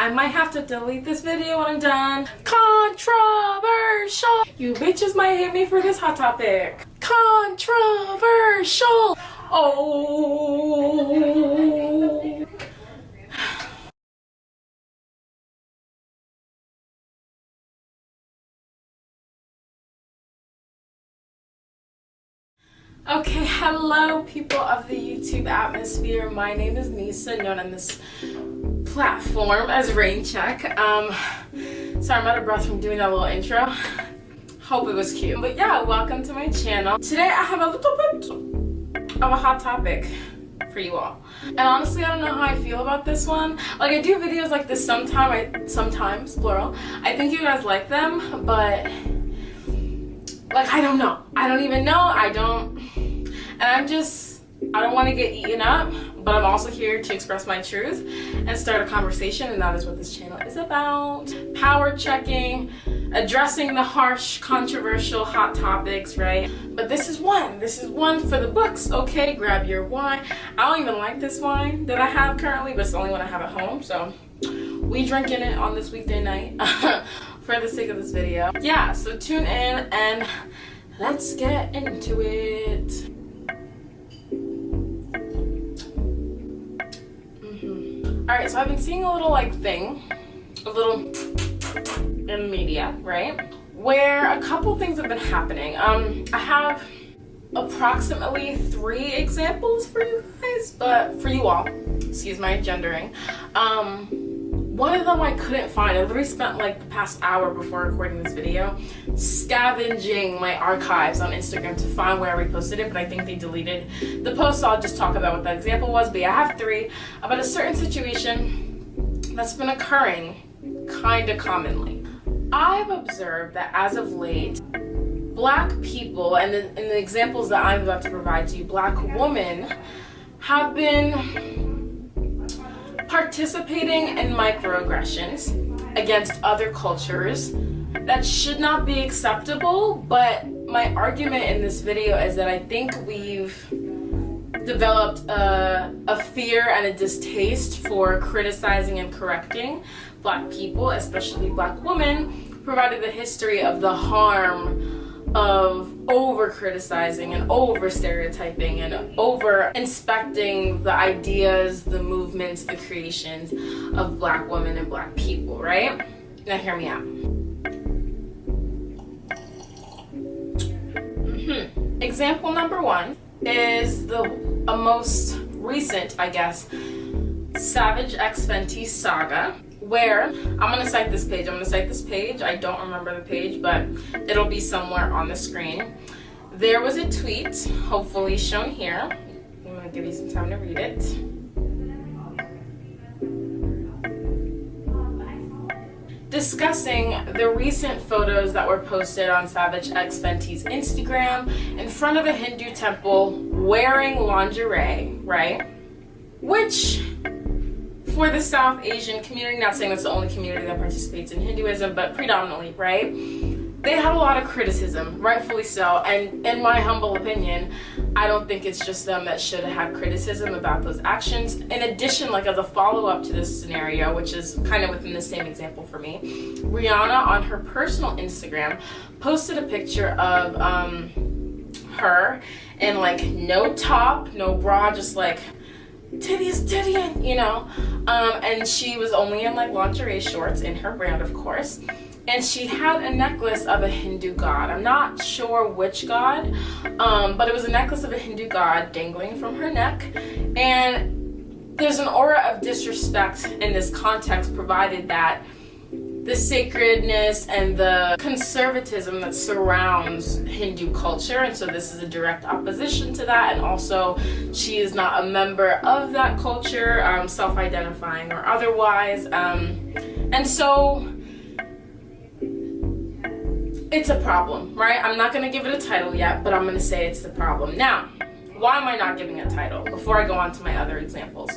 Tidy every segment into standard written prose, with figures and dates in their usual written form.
I might have to delete this video when I'm done. Controversial. You bitches might hate me for this hot topic. Controversial. Oh. Okay, hello people of the YouTube atmosphere. My name is Nisa, known on this platform as Rain Check. Sorry, I'm out of breath from doing that little intro. Hope it was cute. But yeah, welcome to my channel. Today I have a little bit of a hot topic for you all. And honestly, I don't know how I feel about this one. Like, I do videos like this sometimes, plural. I think you guys like them, but like, I don't know. I don't even know. And I don't want to get eaten up, but I'm also here to express my truth and start a conversation, and that is what this channel is about. Power checking, addressing the harsh, controversial, hot topics, right? But this is one for the books, okay? Grab your wine. I don't even like this wine that I have currently, but it's the only one I have at home, so we drinking it on this weekday night for the sake of this video. Yeah, so tune in and let's get into it. Alright, so I've been seeing a little in the media, right? Where a couple things have been happening. I have approximately 3 examples for you guys, but for you all, excuse my gendering. One of them I couldn't find. I literally spent like the past hour before recording this video scavenging my archives on Instagram to find where I reposted it, but I think they deleted the post, so I'll just talk about what that example was. But yeah, I have 3 about a certain situation that's been occurring kind of commonly. I've observed that as of late, Black people, and in the examples that I'm about to provide to you, Black women have been participating in microaggressions against other cultures that should not be acceptable. But my argument in this video is that I think we've developed a fear and a distaste for criticizing and correcting Black people, especially Black women, provided the history of the harm of over criticizing and over stereotyping and over inspecting the ideas, the movements, the creations of Black women and Black people, right? Now hear me out. Example number 1 is the most recent, I guess, Savage x Fenty Saga, where I'm gonna cite this page. I don't remember the page, but it'll be somewhere on the screen. There was a tweet, hopefully shown here. I'm gonna give you some time to read it. Discussing the recent photos that were posted on Savage x Fenty's Instagram in front of a Hindu temple wearing lingerie, right? Which, for the South Asian community, not saying that's the only community that participates in Hinduism, but predominantly, right? They had a lot of criticism, rightfully so, and in my humble opinion, I don't think it's just them that should have had criticism about those actions. In addition, like as a follow-up to this scenario, which is kind of within the same example for me, Rihanna on her personal Instagram posted a picture of her in like no top, no bra, just like titties, you know, and she was only in like lingerie shorts, in her brand of course, and she had a necklace of a Hindu god. I'm not sure which god, but it was a necklace of a Hindu god dangling from her neck, and there's an aura of disrespect in this context, provided that the sacredness and the conservatism that surrounds Hindu culture, and so this is a direct opposition to that. And also, she is not a member of that culture, self-identifying or otherwise, and so it's a problem, right? I'm not going to give it a title yet, but I'm going to say it's the problem. Now, why am I not giving it a title? Before I go on to my other examples,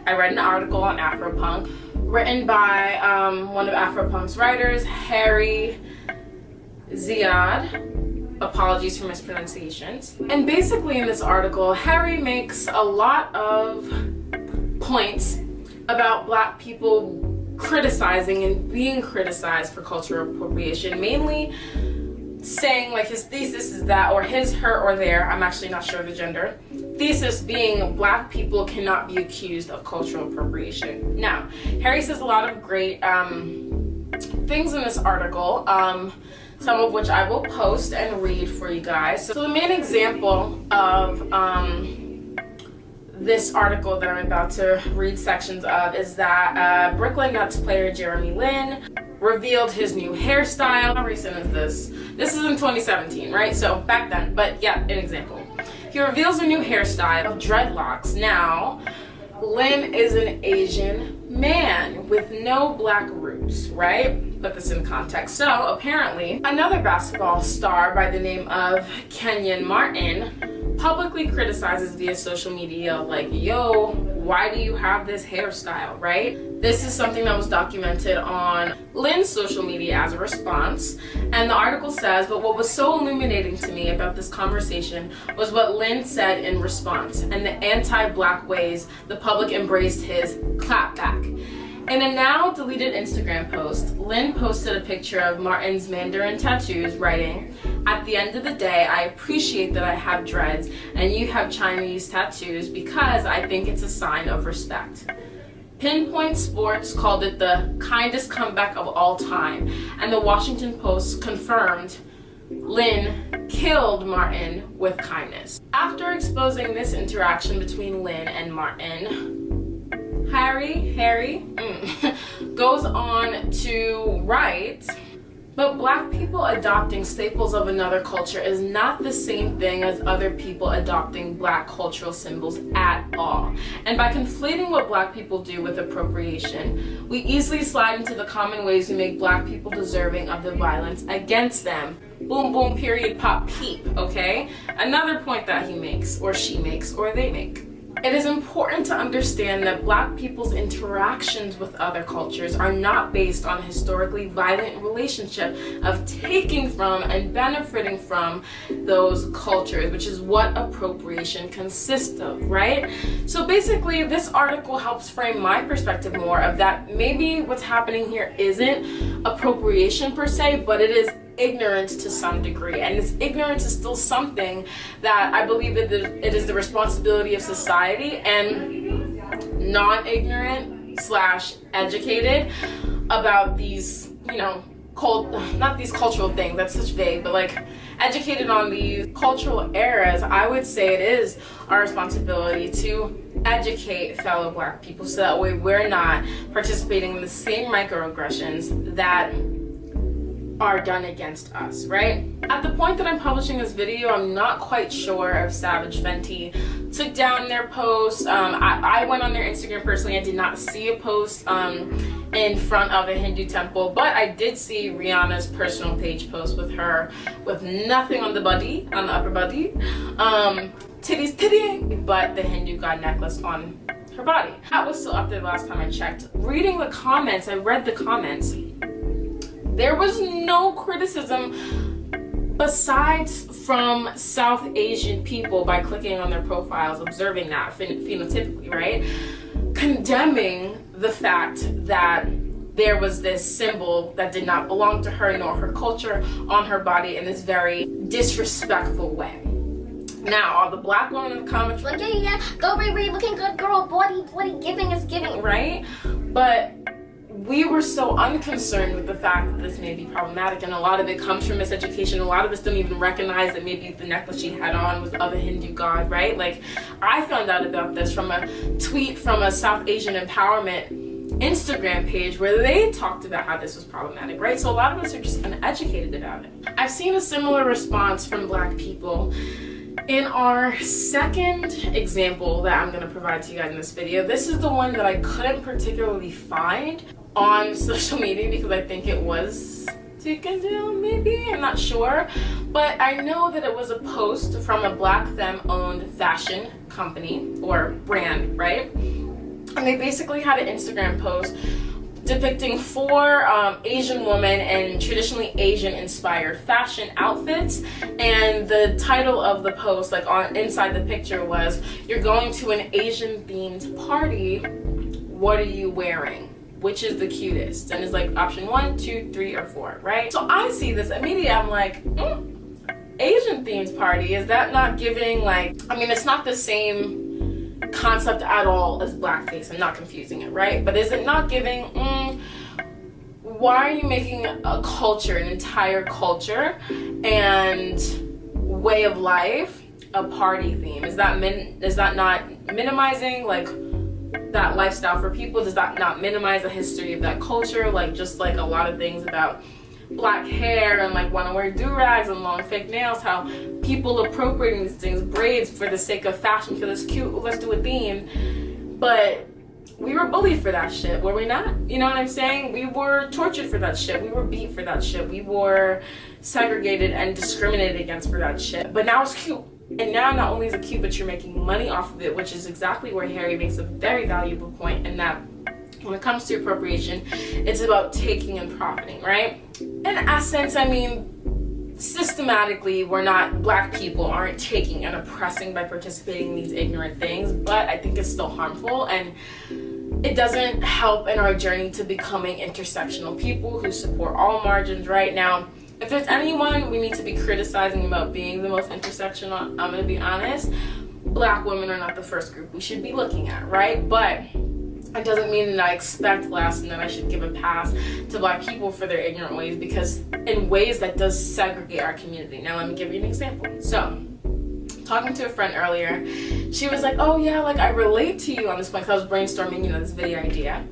I read an article on Afropunk written by one of Afropunk's writers, Harry Ziad. Apologies for mispronunciations. And basically in this article, Harry makes a lot of points about Black people criticizing and being criticized for cultural appropriation, mainly saying like his thesis is that, or his, her, or their, I'm actually not sure of the gender, thesis being Black people cannot be accused of cultural appropriation. Now, Harry says a lot of great things in this article, some of which I will post and read for you guys. So the main example of this article that I'm about to read sections of is that Brooklyn Nets player Jeremy Lin revealed his new hairstyle. How recent is this? This is in 2017, right? So back then, but yeah, an example. He reveals a new hairstyle of dreadlocks. Now, Lin is an Asian man with no Black roots, right? Put this in context. So apparently, another basketball star by the name of Kenyon Martin publicly criticizes via social media like, yo, why do you have this hairstyle, right? This is something that was documented on Lin's social media as a response, and the article says, but what was so illuminating to me about this conversation was what Lin said in response, and the anti-Black ways the public embraced his clapback. In a now deleted Instagram post, Lin posted a picture of Martin's Mandarin tattoos, writing, "At the end of the day, I appreciate that I have dreads and you have Chinese tattoos because I think it's a sign of respect." Pinpoint Sports called it the kindest comeback of all time, and the Washington Post confirmed Lin killed Martin with kindness. After exposing this interaction between Lin and Martin, Harry goes on to write, but Black people adopting staples of another culture is not the same thing as other people adopting Black cultural symbols at all. And by conflating what Black people do with appropriation, we easily slide into the common ways we make Black people deserving of the violence against them. Boom, boom, period, pop, peep, okay? Another point that he makes, or she makes, or they make. It is important to understand that Black people's interactions with other cultures are not based on a historically violent relationship of taking from and benefiting from those cultures, which is what appropriation consists of, right? So basically, this article helps frame my perspective more of that maybe what's happening here isn't appropriation per se, but it is ignorance to some degree, and this ignorance is still something that I believe that it is the responsibility of society and non-ignorant / educated about these, you know, not these cultural things, that's such vague, but like educated on these cultural eras. I would say it is our responsibility to educate fellow Black people so that way we're not participating in the same microaggressions that are done against us, right? At the point that I'm publishing this video, I'm not quite sure if Savage Fenty took down their post. I went on their Instagram personally. I did not see a post in front of a Hindu temple, but I did see Rihanna's personal page post with her with nothing on the body, on the upper body, titties, but the Hindu god necklace on her body. That was still up there the last time I checked. Reading the comments, I read the comments. There was no criticism besides from South Asian people by clicking on their profiles, observing that phenotypically, right? Condemning the fact that there was this symbol that did not belong to her nor her culture on her body in this very disrespectful way. Now, all the Black women in the comments like, yeah, go Riri, looking good, girl, body giving is giving, right? But we were so unconcerned with the fact that this may be problematic, and a lot of it comes from miseducation. A lot of us don't even recognize that maybe the necklace she had on was of a Hindu god, right? Like, I found out about this from a tweet from a South Asian empowerment Instagram page where they talked about how this was problematic, right? So a lot of us are just uneducated about it. I've seen a similar response from Black people. In our second example that I'm going to provide to you guys in this video, this is the one that I couldn't particularly find on social media because I think it was taken down, maybe, I'm not sure, but I know that it was a post from a Black femme-owned fashion company or brand, right? And they basically had an Instagram post depicting 4 Asian women in traditionally Asian inspired fashion outfits, and the title of the post, like inside the picture, was, "You're going to an Asian themed party, what are you wearing?" which is the cutest, and it's like option 1, 2, 3, or 4, right? So I see this immediately, I'm like, Asian themed party, is that not giving, like, I mean, it's not the same concept at all as blackface, I'm not confusing it, right? But is it not giving, why are you making a culture, an entire culture and way of life a party theme? Is that not minimizing like that lifestyle for people? Does that not minimize the history of that culture? Like, just like a lot of things about black hair and like want to wear do-rags and long fake nails, how people appropriating these things, braids for the sake of fashion, because it's cute, let's do a theme. But we were bullied for that shit, were we not? You know what I'm saying? We were tortured for that shit. We were beat for that shit. We were segregated and discriminated against for that shit. But now it's cute. And now not only is it cute, but you're making money off of it, which is exactly where Harry makes a very valuable point, in that when it comes to appropriation, it's about taking and profiting, right? In essence, I mean, systematically, black people aren't taking and oppressing by participating in these ignorant things, but I think it's still harmful, and it doesn't help in our journey to becoming intersectional people who support all margins. Right now, if there's anyone we need to be criticizing about being the most intersectional, I'm gonna be honest, black women are not the first group we should be looking at, right? But it doesn't mean that I expect less and that I should give a pass to black people for their ignorant ways, because in ways that does segregate our community. Now let me give you an example. So, talking to a friend earlier, she was like, oh yeah, like I relate to you on this point, because I was brainstorming, you know, this video idea.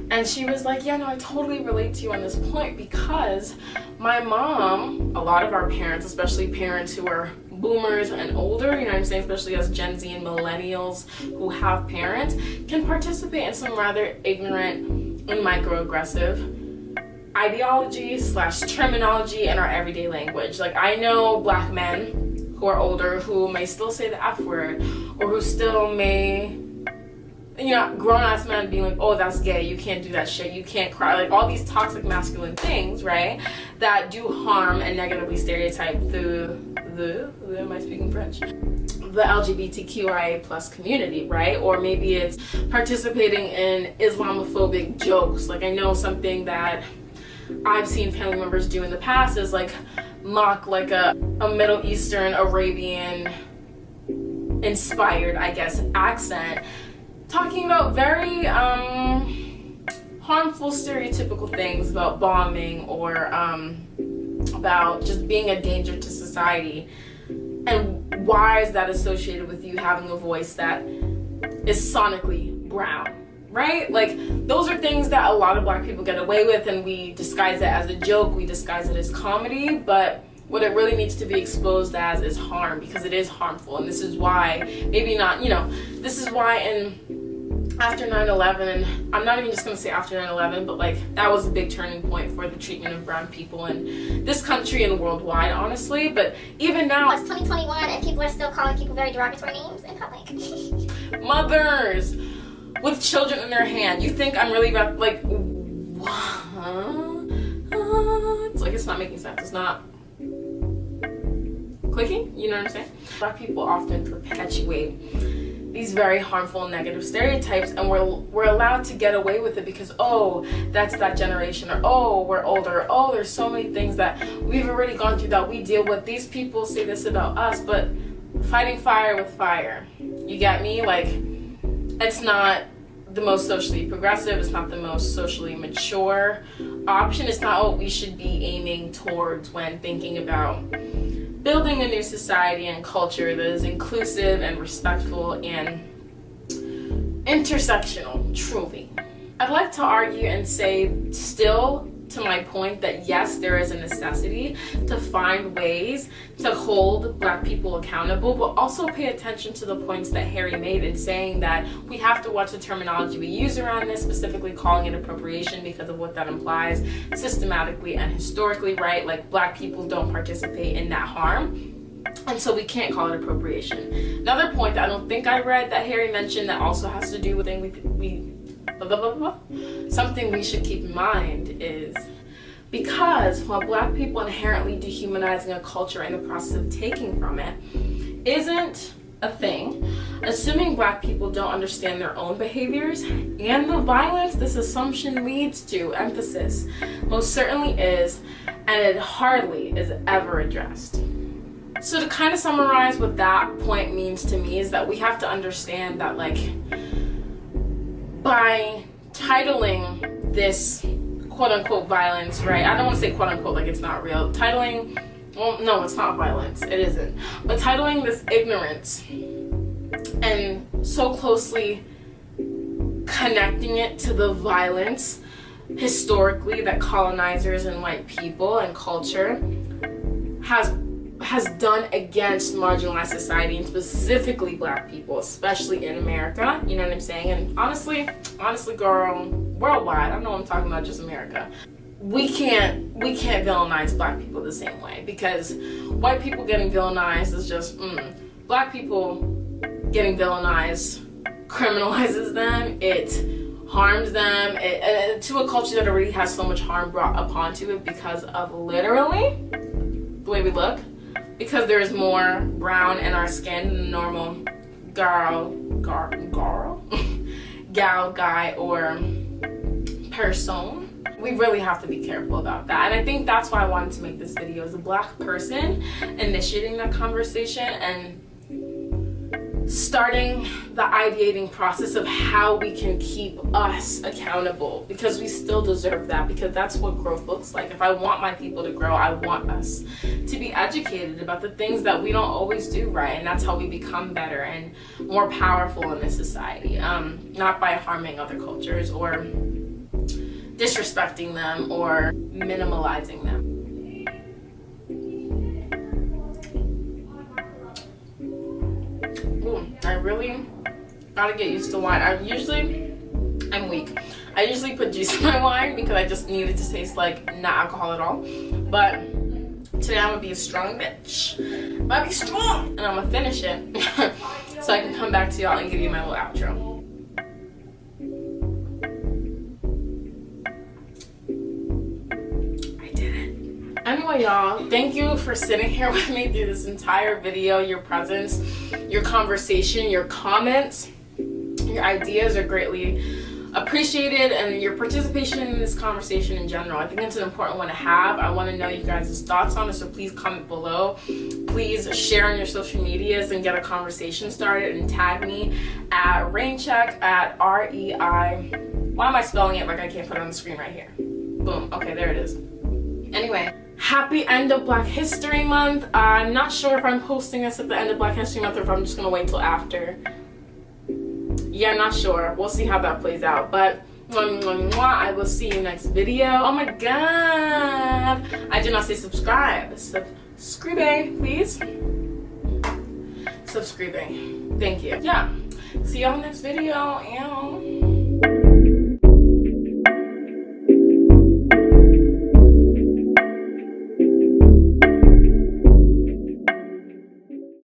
And she was like, yeah, no, I totally relate to you on this point, because my mom, a lot of our parents, especially parents who are boomers and older, you know what I'm saying, especially as Gen Z and millennials who have parents, can participate in some rather ignorant and microaggressive ideology / terminology in our everyday language. Like, I know black men who are older who may still say the F word, or who still may, you know, grown-ass men being like, oh, that's gay, you can't do that shit, you can't cry, like all these toxic masculine things, right, that do harm and negatively stereotype am I speaking French? The LGBTQIA plus community, right? Or maybe it's participating in Islamophobic jokes. Like, I know something that I've seen family members do in the past is like mock like a Middle Eastern, Arabian inspired, I guess, accent, talking about very harmful stereotypical things about bombing, or about just being a danger to society. And why is that associated with you having a voice that is sonically brown, right? Like, those are things that a lot of black people get away with, and we disguise it as a joke, we disguise it as comedy, but what it really needs to be exposed as is harm, because it is harmful. And this is why, maybe not, you know, this is why after 9/11, I'm not even just gonna say after 9/11, but like that was a big turning point for the treatment of brown people in this country and worldwide, honestly. But even now, it's 2021 and people are still calling people very derogatory names in public. Mothers with children in their hand. You think I'm really about, like, what? It's like, it's not making sense. It's not clicking, you know what I'm saying? Black people often perpetuate these very harmful negative stereotypes, and we're allowed to get away with it because, oh, that's that generation, or oh, we're older, or oh, there's so many things that we've already gone through that we deal with. These people say this about us, but fighting fire with fire, you get me? Like, it's not the most socially progressive, it's not the most socially mature option, it's not what we should be aiming towards when thinking about building a new society and culture that is inclusive and respectful and intersectional, truly. I'd like to argue and say still to my point that yes, there is a necessity to find ways to hold black people accountable, but also pay attention to the points that Harry made in saying that we have to watch the terminology we use around this, specifically calling it appropriation because of what that implies systematically and historically, right? Like, black people don't participate in that harm, and so we can't call it appropriation. Another point that I don't think I read that Harry mentioned that also has to do with something we should keep in mind is, because while black people inherently dehumanizing a culture in the process of taking from it isn't a thing. Assuming Black people don't understand their own behaviors and the violence this assumption leads to, emphasis, most certainly is, and it hardly is ever addressed. So to kind of summarize what that point means to me is that we have to understand that, like, by titling this quote-unquote violence, right? I don't want to say quote-unquote like it's not real. Titling, well, no, it's not violence. It isn't. But titling this ignorance and so closely connecting it to the violence historically that colonizers and white people and culture has done against marginalized society, and specifically Black people, especially in America, you know what I'm saying? And honestly girl, worldwide, I know I'm talking about just America. We can't villainize Black people the same way, because white people getting villainized is just Black people getting villainized criminalizes them, it harms them, to a culture that already has so much harm brought upon to it because of literally the way we look, because there is more brown in our skin than normal gal, guy, or person. We really have to be careful about that. And I think that's why I wanted to make this video, as a Black person initiating that conversation and starting the ideating process of how we can keep us accountable, because we still deserve that, because that's what growth looks like. If I want my people to grow, I want us to be educated about the things that we don't always do right, and that's how we become better and more powerful in this society, not by harming other cultures or disrespecting them or minimalizing them. I really gotta get used to wine. I'm weak. I usually put juice in my wine because I just need it to taste like not alcohol at all. But today I'm gonna be a strong bitch. I'm gonna be strong, and I'm gonna finish it so I can come back to y'all and give you my little outro. Anyway, y'all, thank you for sitting here with me through this entire video. Your presence, your conversation, your comments, your ideas are greatly appreciated, and your participation in this conversation in general. I think it's an important one to have. I want to know you guys' thoughts on it, so please comment below. Please share on your social medias and get a conversation started, and tag me at raincheck at REI. Why am I spelling it like I can't put it on the screen right here? Boom. Okay, there it is. Anyway, happy end of Black History Month. I'm not sure if I'm posting this at the end of Black History Month or if I'm just gonna wait till after. Yeah, not sure. We'll see how that plays out. But I will see you next video. Oh my god, I did not say subscribe. Subscribe, please. Subscribing. Thank you. Yeah. See y'all next video. And